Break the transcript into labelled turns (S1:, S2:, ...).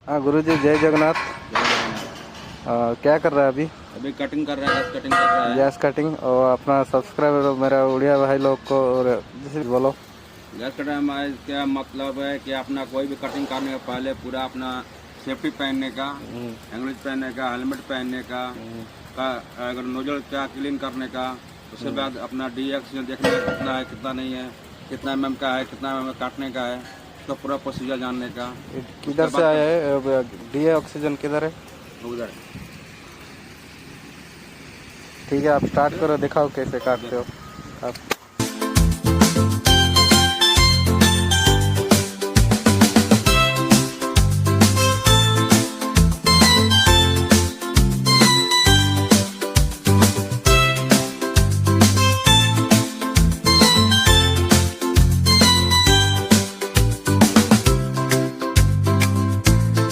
S1: हाँ गुरुजी, जय जगन्नाथ। क्या कर रहा है अभी?
S2: अभी कटिंग कर रहा है, गैस कटिंग कर रहा है।
S1: Gas cutting. और अपना सब्सक्राइबर मेरा उड़िया भाई लोग को और जैसे बोलो।
S2: गैस कटिंग में क्या मतलब है कि अपना कोई भी कटिंग करने के पहले पूरा अपना सेफ्टी पहनने का, हैंगलेज पहनने का, हेलमेट पहनने का, अगर नोजल क्या क्लीन करने का, उसके बाद अपना ऑक्सीजन देखने का कितना है कितना नहीं है, कितना mm का है, कितना mm काटने का है, तो पूरा प्रोसीजर जानने का।
S1: किधर से आया है ऑक्सीजन किधर है?
S2: उधर
S1: ठीक है, आप स्टार्ट करो, दिखाओ कैसे काटते हो आप।